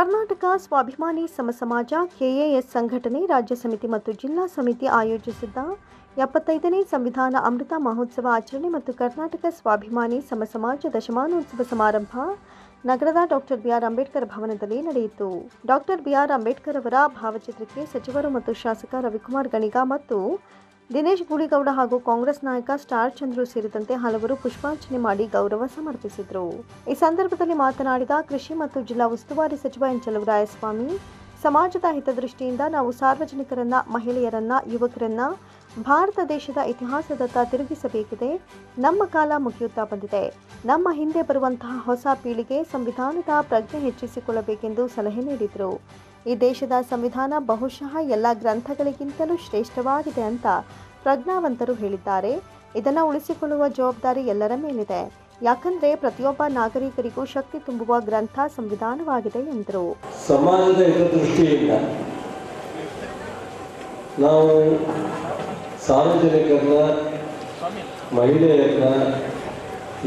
ಕರ್ನಾಟಕ ಸ್ವಾಭಿಮಾನಿ ಸಮಸಮಾಜ ಕೆಎಎಸ್ ಸಂಘಟನೆ ರಾಜ್ಯ ಸಮಿತಿ ಮತ್ತು ಜಿಲ್ಲಾ ಸಮಿತಿ ಆಯೋಜಿಸಿದ್ದ 75ನೇ ಸಂವಿಧಾನ ಅಮೃತ ಮಹೋತ್ಸವ ಆಚರಣೆ ಮತ್ತು ಕರ್ನಾಟಕ ಸ್ವಾಭಿಮಾನಿ ಸಮಸಮಾಜ ದಶಮಾನೋತ್ಸವ ಸಮಾರಂಭ ನಗರದ ಡಾಕ್ಟರ್ ಬಿಆರ್ ಅಂಬೇಡ್ಕರ್ ಭವನದಲ್ಲಿ ನಡೆಯಿತು. ಡಾಕ್ಟರ್ ಬಿಆರ್ ಅಂಬೇಡ್ಕರ್ ಅವರ ಭಾವಚಿತ್ರಕ್ಕೆ ಸಚಿವರು ಮತ್ತು ಶಾಸಕ ರವಿಕುಮಾರ್ ಗಣಿಗ ಮತ್ತು ದಿನೇಶ್ ಗೂಳಿಗೌಡ ಹಾಗೂ ಕಾಂಗ್ರೆಸ್ ನಾಯಕ ಸ್ಟಾರ್ ಚಂದ್ರು ಸೇರಿದಂತೆ ಹಲವರು ಪುಷ್ಪಾರ್ಚನೆ ಮಾಡಿ ಗೌರವ ಸಮರ್ಪಿಸಿದರು. ಈ ಸಂದರ್ಭದಲ್ಲಿ ಮಾತನಾಡಿದ ಕೃಷಿ ಮತ್ತು ಜಿಲ್ಲಾ ಉಸ್ತುವಾರಿ ಸಚಿವ ಎನ್ ಚಲುವರಾಯಸ್ವಾಮಿ, ಸಮಾಜದ ಹಿತದೃಷ್ಟಿಯಿಂದ ನಾವು ಸಾರ್ವಜನಿಕರನ್ನ, ಮಹಿಳೆಯರನ್ನ, ಯುವಕರನ್ನ ಭಾರತ ದೇಶದ ಇತಿಹಾಸದತ್ತ ತಿರುಗಿಸಬೇಕಿದೆ. ನಮ್ಮ ಕಾಲ ಮುಗಿಯುತ್ತಾ ಬಂದಿದೆ. ನಮ್ಮ ಹಿಂದೆ ಬರುವಂತಹ ಹೊಸ ಪೀಳಿಗೆ ಸಂವಿಧಾನದ ಪ್ರಜ್ಞೆ ಹೆಚ್ಚಿಸಿಕೊಳ್ಳಬೇಕೆಂದು ಸಲಹೆ ನೀಡಿದರು. ಈ ದೇಶದ ಸಂವಿಧಾನ ಬಹುಶಃ ಎಲ್ಲ ಗ್ರಂಥಗಳಿಗಿಂತಲೂ ಶ್ರೇಷ್ಠವಾಗಿದೆ ಅಂತ ಪ್ರಜ್ಞಾವಂತರು ಹೇಳಿದ್ದಾರೆ. ಇದನ್ನು ಉಳಿಸಿಕೊಳ್ಳುವ ಜವಾಬ್ದಾರಿ ಎಲ್ಲರ ಮೇಲಿದೆ. ಯಾಕಂದ್ರೆ ಪ್ರತಿಯೊಬ್ಬ ನಾಗರಿಕರಿಗೂ ಶಕ್ತಿ ತುಂಬುವ ಗ್ರಂಥ ಸಂವಿಧಾನವಾಗಿದೆ ಎಂದರು. ಸಮಾಜದ ಹಿತದೃಷ್ಟಿಯಿಂದ ನಾವು ಸಾರ್ವಜನಿಕರನ್ನ, ಮಹಿಳೆಯರನ್ನ,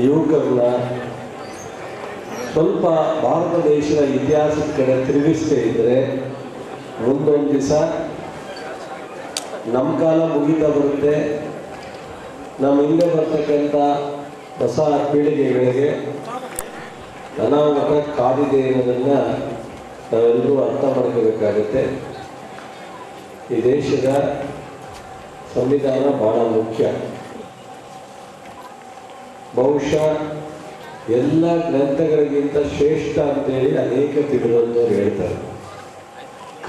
ಯುವಕರನ್ನ ಸ್ವಲ್ಪ ಭಾರತ ದೇಶದ ಇತಿಹಾಸದ ಕಡೆ ತಿರುಗಿಸ್ತಾ ಇದ್ದರೆ ಮುಂದೊಂದು ದಿವಸ ನಮ್ಮ ಕಾಲ ಮುಗಿತಾ ಬರುತ್ತೆ. ನಮ್ಮ ಹಿಂದೆ ಬರ್ತಕ್ಕಂಥ ಹೊಸ ಪೀಳಿಗೆಗಳಿಗೆ ಅನಾಹುತ ಕಾದಿದೆ ಅನ್ನೋದನ್ನು ನಾವೆಲ್ಲರೂ ಅರ್ಥ ಮಾಡ್ಕೋಬೇಕಾಗುತ್ತೆ. ಈ ದೇಶದ ಸಂವಿಧಾನ ಬಹಳ ಮುಖ್ಯ. ಬಹುಶಃ ಎಲ್ಲ ಗ್ರಂಥಗಳಿಗಿಂತ ಶ್ರೇಷ್ಠ ಅಂತೇಳಿ ಅನೇಕ ತಿಳಿದವರು ಹೇಳ್ತಾರೆ.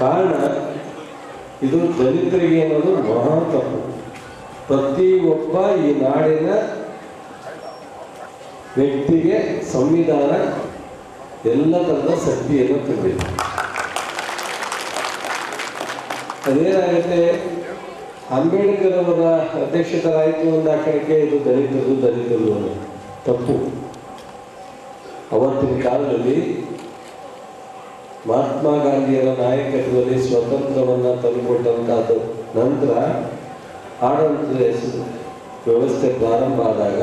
ಕಾರಣ ಇದು ದಲಿತರಿಗೆ ಅನ್ನೋದು ಮಹಾ ತಪ್ಪು. ಪ್ರತಿಯೊಬ್ಬ ಈ ನಾಡಿನ ವ್ಯಕ್ತಿಗೆ ಸಂವಿಧಾನ ಎಲ್ಲ ಥರದ ಶಕ್ತಿಯನ್ನು ತುಂಬಿದೆ. ಅದೇನಾಗುತ್ತೆ, ಅಂಬೇಡ್ಕರ್ ಅವರ ಅಧ್ಯಕ್ಷರಾಯಿತು ಒಂದು ಆಕರಣಕ್ಕೆ ಇದು ದಲಿತರು ಅನ್ನೋದು ತಪ್ಪು. ಅವತ್ತಿನ ಕಾಲದಲ್ಲಿ ಮಹಾತ್ಮ ಗಾಂಧಿಯರ ನಾಯಕತ್ವದಲ್ಲಿ ಸ್ವತಂತ್ರವನ್ನು ತಂದುಕೊಟ್ಟಂತ ನಂತರ ಆಡಳಿತದ ವ್ಯವಸ್ಥೆ ಪ್ರಾರಂಭ ಆದಾಗ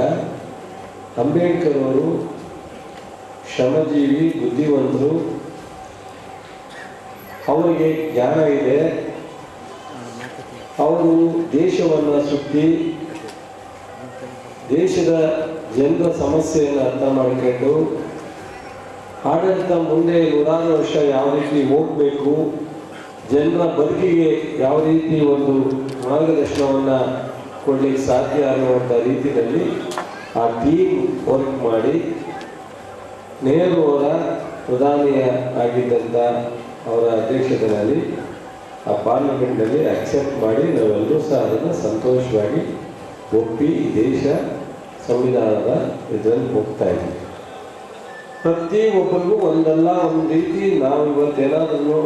ಅಂಬೇಡ್ಕರ್ ಅವರು ಶ್ರಮಜೀವಿ, ಬುದ್ಧಿವಂತರು, ಅವರಿಗೆ ಜ್ಞಾನ ಇದೆ. ಅವರು ದೇಶವನ್ನು ಸುತ್ತಿ ದೇಶದ ಜನರ ಸಮಸ್ಯೆಯನ್ನು ಅರ್ಥ ಮಾಡಿಕೊಂಡು ಆಡಳಿತ ಮುಂದೆ 100 ವರ್ಷ ಯಾವ ರೀತಿ ಹೋಗಬೇಕು, ಜನರ ಬದುಕಿಗೆ ಯಾವ ರೀತಿ ಒಂದು ಮಾರ್ಗದರ್ಶನವನ್ನು ಕೊಡಲಿಕ್ಕೆ ಸಾಧ್ಯ ಅನ್ನುವಂಥ ರೀತಿಯಲ್ಲಿ ಆ ಟೀಮ್ ವರ್ಕ್ ಮಾಡಿ ನೆಹರು ಅವರ ಪ್ರಧಾನಿಯ ಆಗಿದ್ದಂಥ ಅವರ ಅಧ್ಯಕ್ಷತೆಯಲ್ಲಿ ಆ ಪಾರ್ಲಿಮೆಂಟಲ್ಲಿ ಅಕ್ಸೆಪ್ಟ್ ಮಾಡಿ ನಾವೆಲ್ಲರೂ ಸಹ ಅದನ್ನು ಸಂತೋಷವಾಗಿ ಒಪ್ಪಿ ದೇಶ ಸಂವಿಧಾನದ ಇದರಲ್ಲಿ ಹೋಗ್ತಾ ಇದ್ದೀವಿ. ಪ್ರತಿಯೊಬ್ಬರಿಗೂ ಒಂದಲ್ಲ ಒಂದು ರೀತಿ ನಾವು ಇವತ್ತೇನಾದರೂ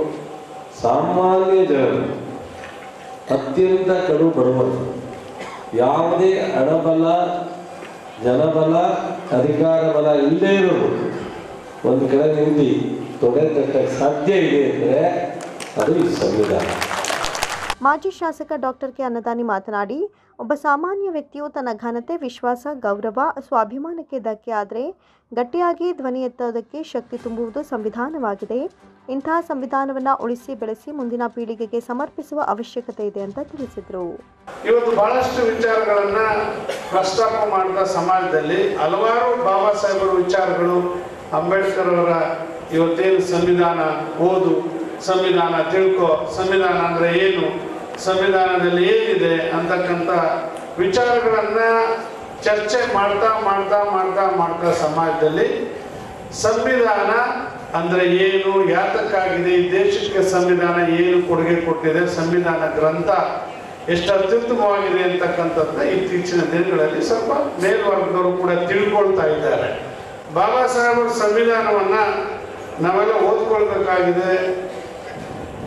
ಸಾಮಾನ್ಯ ಜನರು ಅತ್ಯಂತ ಕಡು ಬಡವರು, ಯಾವುದೇ ಹಣಬಲ, ಜನಬಲ, ಅಧಿಕಾರ ಬಲ ಇಲ್ಲದೇ ಇರೋರು ಒಂದು ಕಡೆ ನಿಂತು ತೊಡೆ ತಟ್ಟಕ್ಕೆ ಸಾಧ್ಯ ಇದೆ ಅಂದರೆ ಅದು ಈ ಸಂವಿಧಾನ. ಮಾಜಿ ಶಾಸಕ ಡಾಕ್ಟರ್ ಕೆ ಅನ್ನದಾನಿ ಮಾತನಾಡಿ, ಒಬ್ಬ ಸಾಮಾನ್ಯ ವ್ಯಕ್ತಿಯು ತನ್ನ ಘನತೆ, ವಿಶ್ವಾಸ, ಗೌರವ, ಸ್ವಾಭಿಮಾನಕ್ಕೆ ಧಕ್ಕೆ ಆದರೆ ಗಟ್ಟಿಯಾಗಿ ಧ್ವನಿ ಎತ್ತೋದಕ್ಕೆ ಶಕ್ತಿ ತುಂಬುವುದು ಸಂವಿಧಾನವಾಗಿದೆ. ಇಂತಹ ಸಂವಿಧಾನವನ್ನು ಉಳಿಸಿ ಬೆಳೆಸಿ ಮುಂದಿನ ಪೀಳಿಗೆಗೆ ಸಮರ್ಪಿಸುವ ಅವಶ್ಯಕತೆ ಇದೆ ಅಂತ ತಿಳಿಸಿದರು. ಇವತ್ತು ಬಹಳಷ್ಟು ವಿಚಾರಗಳನ್ನ ಪ್ರಸ್ತಾಪ ಮಾಡಿದ ಸಮಾಜದಲ್ಲಿ ಹಲವಾರು ಬಾಬಾ ಸಾಹೇಬರ ವಿಚಾರಗಳು, ಅಂಬೇಡ್ಕರ್ ಅವರ ಇವತ್ತೇನು ಸಂವಿಧಾನ ಓದು, ಸಂವಿಧಾನ ತಿಳ್ಕೊ, ಸಂವಿಧಾನ ಅಂದರೆ ಏನು, ಸಂವಿಧಾನದಲ್ಲಿ ಏನಿದೆ ಅಂತಕ್ಕಂಥ ವಿಚಾರಗಳನ್ನ ಚರ್ಚೆ ಮಾಡ್ತಾ ಮಾಡ್ತಾ ಮಾಡ್ತಾ ಮಾಡ್ತಾ ಸಮಾಜದಲ್ಲಿ ಸಂವಿಧಾನ ಅಂದರೆ ಏನು, ಯಾತಕ್ಕಾಗಿದೆ, ಈ ದೇಶಕ್ಕೆ ಸಂವಿಧಾನ ಏನು ಕೊಡುಗೆ ಕೊಟ್ಟಿದೆ, ಸಂವಿಧಾನ ಗ್ರಂಥ ಎಷ್ಟು ಅತ್ಯುತ್ತಮವಾಗಿದೆ ಅಂತಕ್ಕಂಥದ್ದನ್ನ ಇತ್ತೀಚಿನ ದಿನಗಳಲ್ಲಿ ಸ್ವಲ್ಪ ಮೇಲ್ವರ್ಗದವರು ಕೂಡ ತಿಳ್ಕೊಳ್ತಾ ಇದ್ದಾರೆ. ಬಾಬಾ ಸಾಹೇಬರ ಸಂವಿಧಾನವನ್ನು ನಾವೆಲ್ಲ ಓದ್ಕೊಳ್ಬೇಕಾಗಿದೆ.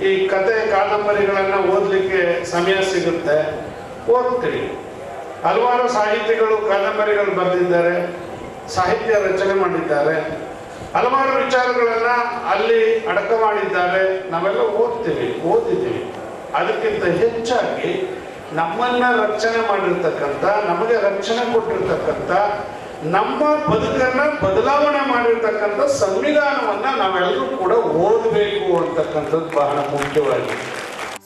ಈ ಕತೆ ಕಾದಂಬರಿಗಳನ್ನು ಓದಲಿಕ್ಕೆ ಸಮಯ ಸಿಗುತ್ತೆ, ಓದ್ತೀವಿ. ಹಲವಾರು ಸಾಹಿತಿಗಳು ಕಾದಂಬರಿಗಳು ಬರೆದಿದ್ದಾರೆ, ಸಾಹಿತ್ಯ ರಚನೆ ಮಾಡಿದ್ದಾರೆ, ಹಲವಾರು ವಿಚಾರಗಳನ್ನು ಅಲ್ಲಿ ಅಡಕ ಮಾಡಿದ್ದಾರೆ. ನಾವೆಲ್ಲ ಓದಿದ್ದೀವಿ. ಅದಕ್ಕಿಂತ ಹೆಚ್ಚಾಗಿ ನಮ್ಮನ್ನ ರಕ್ಷಣೆ ಮಾಡಿರ್ತಕ್ಕಂಥ, ನಮಗೆ ರಕ್ಷಣೆ ಕೊಟ್ಟಿರ್ತಕ್ಕಂಥ ನಮ್ಮ ಬದುಕನ್ನ ಬದಲಾವಣೆ ಮಾಡಿರ್ತಕ್ಕಂಥ ಸಂವಿಧಾನವನ್ನ ನಾವೆಲ್ಲರೂ ಕೂಡ ಓದಬೇಕು ಅಂತಕ್ಕಂಥದ್ದು ಬಹಳ ಮುಖ್ಯವಾಗಿದೆ.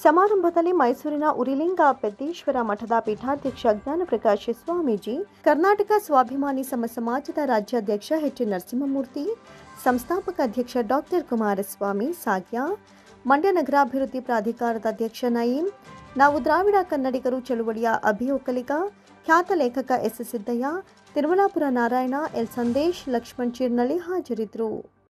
ಸಮಾರಂಭದಲ್ಲಿ ಮೈಸೂರಿನ ಉರಿಲಿಂಗ ಪೆದ್ದೇಶ್ವರ ಮಠದ ಪೀಠಾಧ್ಯಕ್ಷ ಜ್ಞಾನಪ್ರಕಾಶ ಸ್ವಾಮೀಜಿ, ಕರ್ನಾಟಕ ಸ್ವಾಭಿಮಾನಿ ಸಮಾಜದ ರಾಜ್ಯಾಧ್ಯಕ್ಷ ಎಚ್ ನರಸಿಂಹಮೂರ್ತಿ, ಸಂಸ್ಥಾಪಕ ಅಧ್ಯಕ್ಷ ಡಾಕ್ಟರ್ ಕುಮಾರಸ್ವಾಮಿ ಸಾಗ್ಯ, ಮಂಡ್ಯ ನಗರಾಭಿವೃದ್ಧಿ ಪ್ರಾಧಿಕಾರದ ಅಧ್ಯಕ್ಷ ನಯೀಂ, ನಾವು ದ್ರಾವಿಡ ಕನ್ನಡಿಗರು ಚಳುವಳಿಯ ಅಭಿಯೋಕಲಿಗ ಖ್ಯಾತ ಲೇಖಕ ಎಸ್ ಸಿದ್ದಯ್ಯ, ತಿರುಮಲಾಪುರ ನಾರಾಯಣ, ಎಲ್ ಸಂದೇಶ್, ಲಕ್ಷ್ಮಣ್ ಚಿರ್ನಳ್ಳಿ ಹಾಜರಿದ್ದರು.